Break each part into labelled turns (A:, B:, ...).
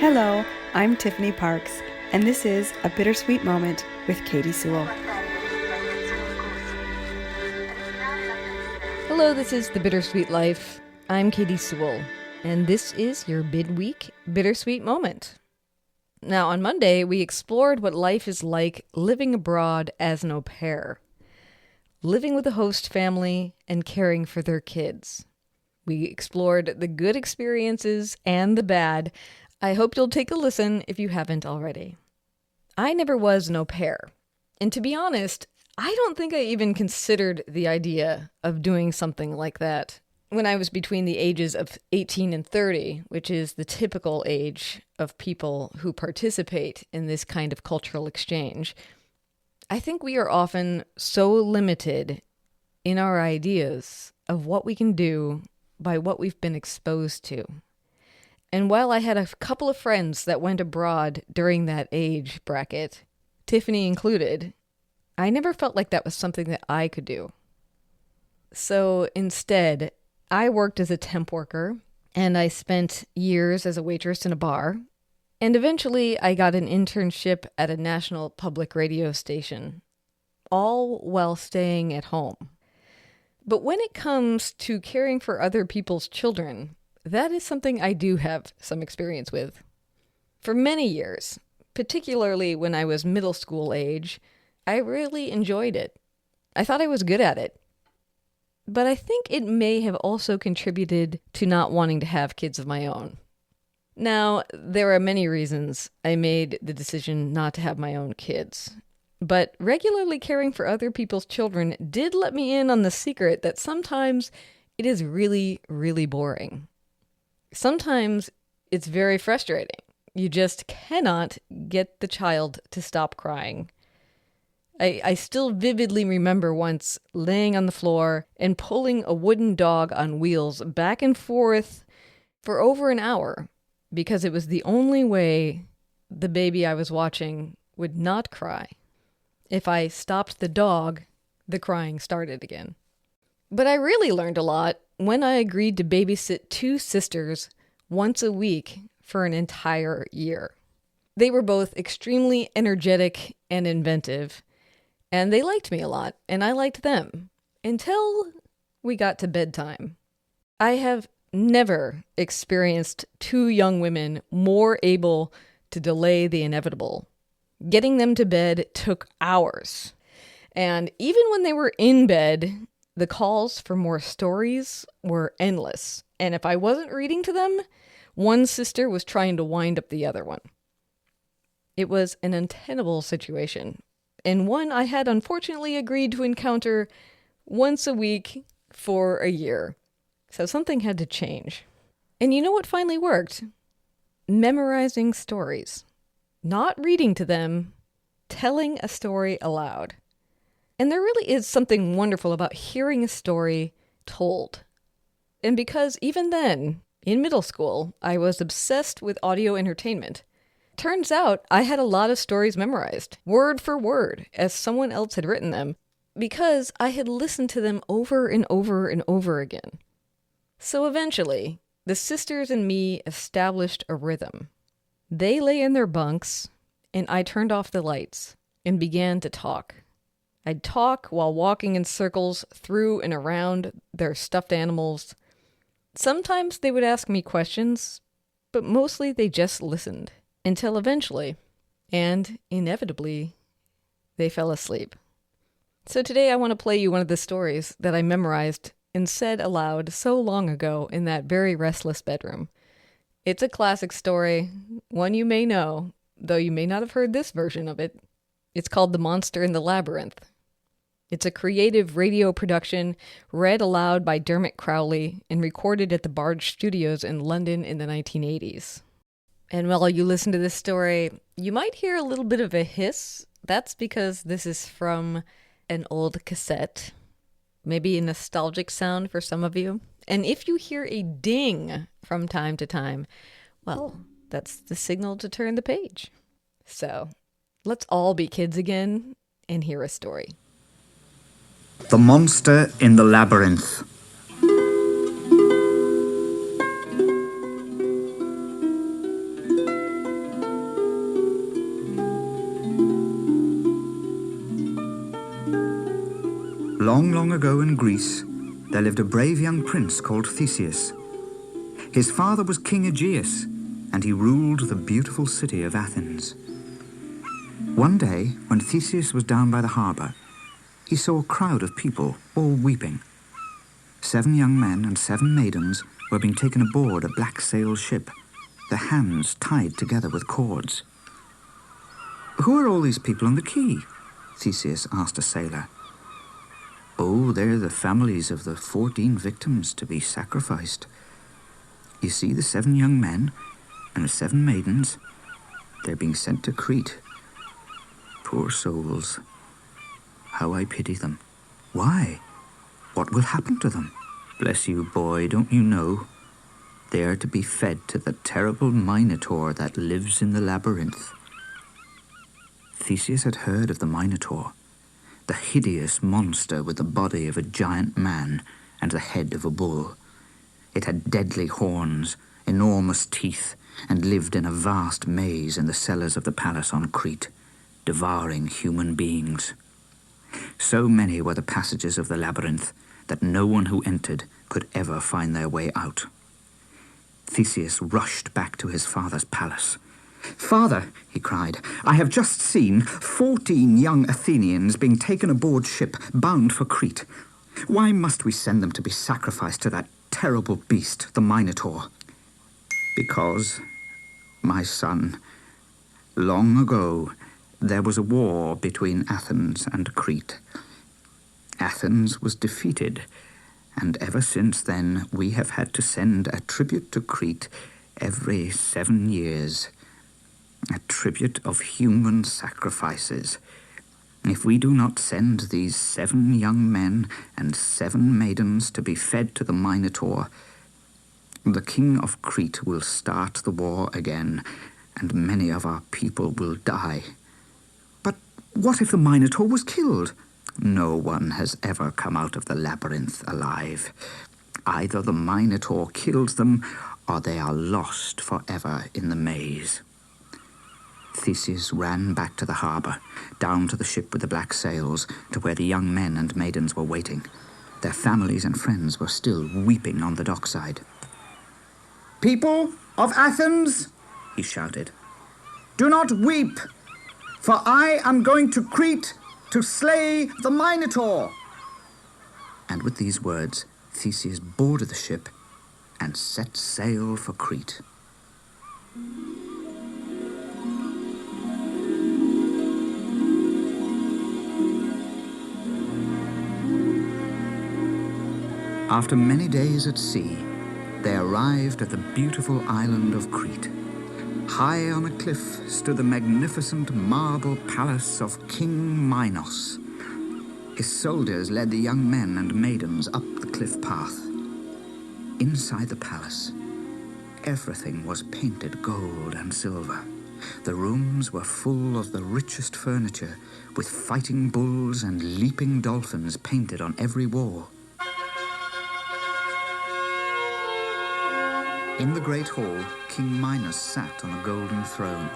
A: Hello, I'm Tiffany Parks, and this is A Bittersweet Moment with Katy Sewell.
B: Hello, this is The Bittersweet Life. I'm Katy Sewell, and this is your midweek Bittersweet Moment. Now, on Monday, we explored what life is like living abroad as an au pair, living with a host family and caring for their kids. We explored the good experiences and the bad. I hope you'll take a listen if you haven't already. I never was an au pair, and to be honest, I don't think I even considered the idea of doing something like that when I was between the ages of 18 and 30, which is the typical age of people who participate in this kind of cultural exchange. I think we are often so limited in our ideas of what we can do by what we've been exposed to. And while I had a couple of friends that went abroad during that age bracket, Tiffany included, I never felt like that was something that I could do. So instead, I worked as a temp worker, and I spent years as a waitress in a bar, and eventually I got an internship at a national public radio station, all while staying at home. But when it comes to caring for other people's children, that is something I do have some experience with. For many years, particularly when I was middle school age, I really enjoyed it. I thought I was good at it. But I think it may have also contributed to not wanting to have kids of my own. Now, there are many reasons I made the decision not to have my own kids. But regularly caring for other people's children did let me in on the secret that sometimes it is really, really boring. Sometimes it's very frustrating. You just cannot get the child to stop crying. I still vividly remember once laying on the floor and pulling a wooden dog on wheels back and forth for over an hour because it was the only way the baby I was watching would not cry. If I stopped the dog, the crying started again. But I really learned a lot when I agreed to babysit two sisters once a week for an entire year. They were both extremely energetic and inventive, and they liked me a lot, and I liked them, until we got to bedtime. I have never experienced two young women more able to delay the inevitable. Getting them to bed took hours. And even when they were in bed, the calls for more stories were endless. And if I wasn't reading to them, one sister was trying to wind up the other one. It was an untenable situation, and one I had unfortunately agreed to encounter once a week for a year. So something had to change. And you know what finally worked? Memorizing stories. Not reading to them, telling a story aloud. And there really is something wonderful about hearing a story told. And because even then, in middle school, I was obsessed with audio entertainment. Turns out I had a lot of stories memorized, word for word, as someone else had written them, because I had listened to them over and over and over again. So eventually, the sisters and me established a rhythm. They lay in their bunks, and I turned off the lights and began to talk. I'd talk while walking in circles through and around their stuffed animals. Sometimes they would ask me questions, but mostly they just listened, until eventually, and inevitably, they fell asleep. So today I want to play you one of the stories that I memorized and said aloud so long ago in that very restless bedroom. It's a classic story, one you may know, though you may not have heard this version of it. It's called The Monster in the Labyrinth. It's a creative radio production read aloud by Dermot Crowley and recorded at the Barge Studios in London in the 1980s. And while you listen to this story, you might hear a little bit of a hiss. That's because this is from an old cassette. Maybe a nostalgic sound for some of you. And if you hear a ding from time to time, well, that's the signal to turn the page. So, let's all be kids again and hear a story.
C: The Monster in the Labyrinth. Long, long ago in Greece, there lived a brave young prince called Theseus. His father was King Aegeus, and he ruled the beautiful city of Athens. One day, when Theseus was down by the harbour, he saw a crowd of people, all weeping. 7 young men and 7 maidens were being taken aboard a black-sailed ship, their hands tied together with cords. "Who are all these people on the quay?" Theseus asked a sailor. "Oh, they're the families of the 14 victims to be sacrificed. You see the 7 young men and the 7 maidens? They're being sent to Crete. Poor souls. How I pity them. Why? What will happen to them? Bless you, boy, don't you know? They are to be fed to the terrible Minotaur that lives in the labyrinth." Theseus had heard of the Minotaur, the hideous monster with the body of a giant man and the head of a bull. It had deadly horns, enormous teeth, and lived in a vast maze in the cellars of the palace on Crete, devouring human beings. So many were the passages of the labyrinth that no one who entered could ever find their way out. Theseus rushed back to his father's palace. "Father," he cried, "I have just seen 14 young Athenians being taken aboard ship bound for Crete. Why must we send them to be sacrificed to that terrible beast, the Minotaur?" "Because, my son, long ago there was a war between Athens and Crete. Athens was defeated, and ever since then we have had to send a tribute to Crete every 7 years. A tribute of human sacrifices. If we do not send these 7 young men and 7 maidens to be fed to the Minotaur, the king of Crete will start the war again, and many of our people will die." "But what if the Minotaur was killed?" "No one has ever come out of the labyrinth alive. Either the Minotaur kills them, or they are lost forever in the maze." Theseus ran back to the harbour, down to the ship with the black sails, to where the young men and maidens were waiting. Their families and friends were still weeping on the dockside. "People of Athens," he shouted, "do not weep, for I am going to Crete to slay the Minotaur." And with these words, Theseus boarded the ship and set sail for Crete. After many days at sea, they arrived at the beautiful island of Crete. High on a cliff stood the magnificent marble palace of King Minos. His soldiers led the young men and maidens up the cliff path. Inside the palace, everything was painted gold and silver. The rooms were full of the richest furniture, with fighting bulls and leaping dolphins painted on every wall. In the great hall, King Minos sat on a golden throne.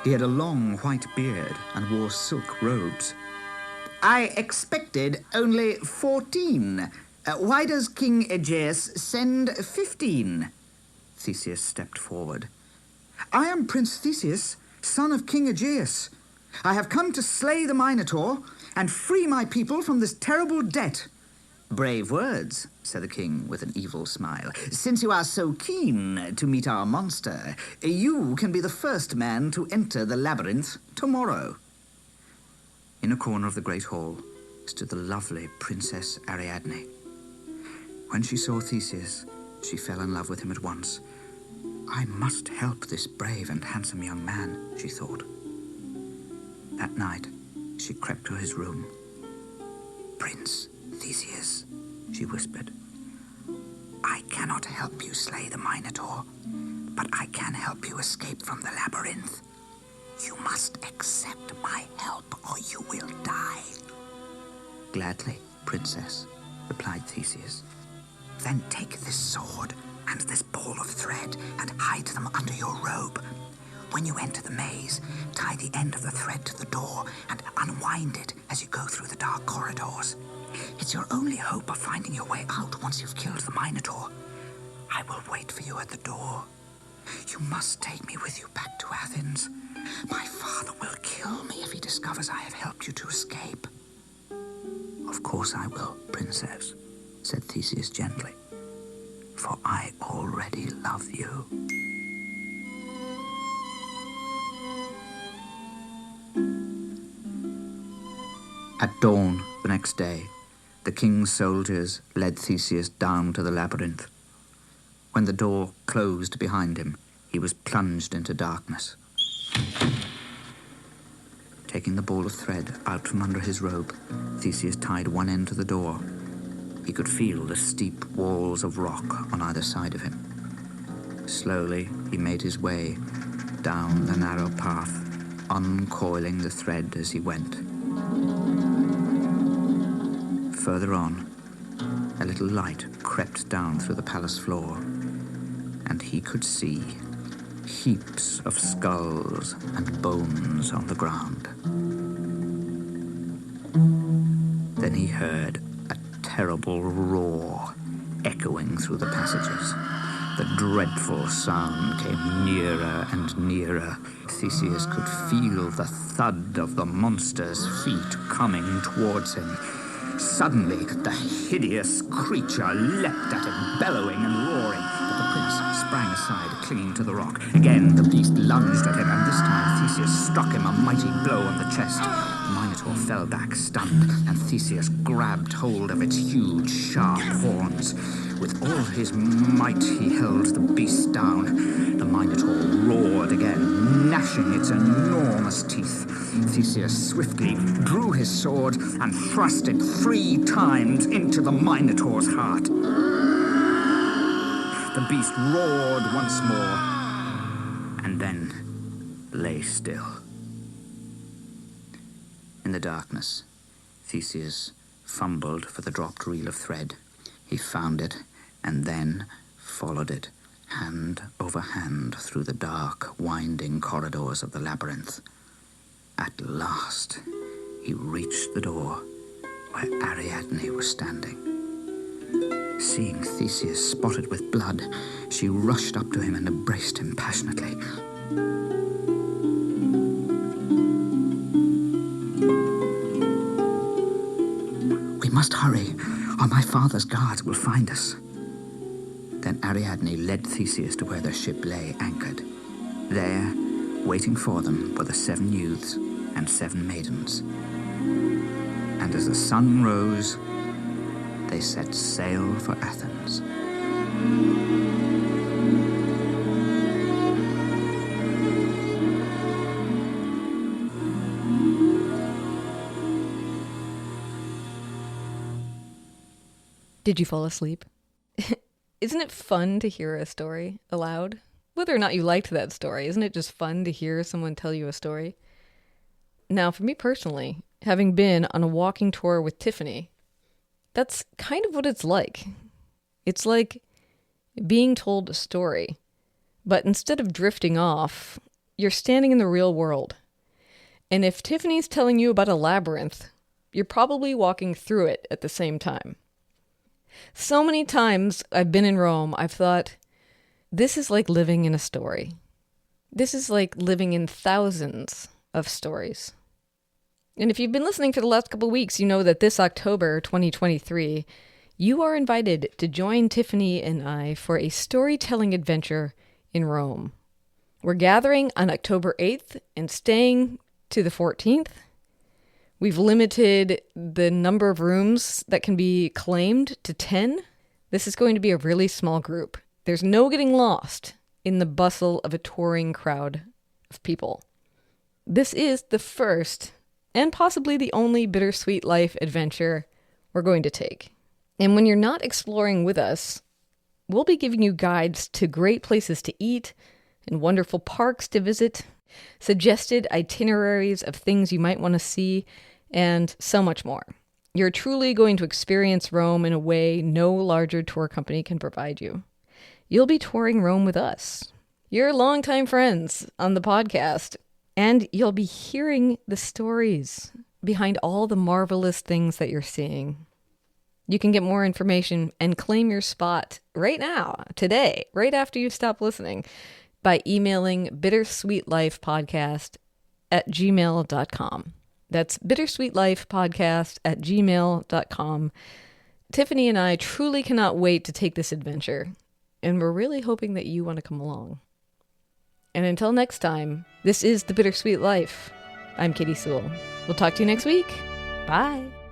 C: He had a long white beard and wore silk robes. "I expected only 14. Why does King Aegeus send 15? Theseus stepped forward. "I am Prince Theseus, son of King Aegeus. I have come to slay the Minotaur and free my people from this terrible debt." "Brave words," said the king with an evil smile. "Since you are so keen to meet our monster, you can be the first man to enter the labyrinth tomorrow." In a corner of the great hall stood the lovely Princess Ariadne. When she saw Theseus, she fell in love with him at once. "I must help this brave and handsome young man," she thought. That night, she crept to his room. "Prince Theseus," she whispered, "I cannot help you slay the Minotaur, but I can help you escape from the labyrinth. You must accept my help or you will die." "Gladly, princess," replied Theseus. "Then take this sword and this ball of thread and hide them under your robe. When you enter the maze, tie the end of the thread to the door and unwind it as you go through the dark corridors. It's your only hope of finding your way out once you've killed the Minotaur. I will wait for you at the door. You must take me with you back to Athens. My father will kill me if he discovers I have helped you to escape. Of course I will, princess, said Theseus gently, for I already love you. At dawn the next day, the king's soldiers led Theseus down to the labyrinth. When the door closed behind him, he was plunged into darkness. Taking the ball of thread out from under his robe, Theseus tied one end to the door. He could feel the steep walls of rock on either side of him. Slowly, he made his way down the narrow path, uncoiling the thread as he went. Further on, a little light crept down through the palace floor, and he could see heaps of skulls and bones on the ground. Then he heard a terrible roar echoing through the passages. The dreadful sound came nearer and nearer. Theseus could feel the thud of the monster's feet coming towards him. Suddenly, the hideous creature leapt at him, bellowing and roaring, but the prince sprang aside, clinging to the rock. Again, the beast lunged at him, and this time Theseus struck him a mighty blow on the chest. The Minotaur fell back, stunned, and Theseus grabbed hold of its huge, sharp horns. With all his might, he held the beast down. The Minotaur roared again, gnashing its enormous teeth. Theseus swiftly drew his sword and thrust it 3 times into the Minotaur's heart. The beast roared once more, and then lay still. In the darkness, Theseus fumbled for the dropped reel of thread. He found it, and then followed it, hand over hand, through the dark, winding corridors of the labyrinth. At last, he reached the door where Ariadne was standing. Seeing Theseus spotted with blood, she rushed up to him and embraced him passionately. "We must hurry, or my father's guards will find us." Then Ariadne led Theseus to where their ship lay anchored. There, waiting for them, were the 7 youths and 7 maidens. And as the sun rose, they set sail for Athens.
B: Did you fall asleep? Isn't it fun to hear a story aloud? Whether or not you liked that story, isn't it just fun to hear someone tell you a story? Now, for me personally, having been on a walking tour with Tiffany, that's kind of what it's like. It's like being told a story, but instead of drifting off, you're standing in the real world. And if Tiffany's telling you about a labyrinth, you're probably walking through it at the same time. So many times I've been in Rome, I've thought, this is like living in a story. This is like living in thousands of stories. And if you've been listening for the last couple of weeks, you know that this October 2023, you are invited to join Tiffany and I for a storytelling adventure in Rome. We're gathering on October 8th and staying to the 14th. We've limited the number of rooms that can be claimed to 10. This is going to be a really small group. There's no getting lost in the bustle of a touring crowd of people. This is the first and possibly the only Bittersweet Life adventure we're going to take. And when you're not exploring with us, we'll be giving you guides to great places to eat and wonderful parks to visit, suggested itineraries of things you might want to see, and so much more. You're truly going to experience Rome in a way no larger tour company can provide you. You'll be touring Rome with us. You're longtime friends on the podcast, and you'll be hearing the stories behind all the marvelous things that you're seeing. You can get more information and claim your spot right now, today, right after you stop listening, by emailing bittersweetlifepodcast@gmail.com. That's bittersweetlifepodcast@gmail.com. Tiffany and I truly cannot wait to take this adventure, and we're really hoping that you want to come along. And until next time, this is The Bittersweet Life. I'm Katy Sewell. We'll talk to you next week. Bye.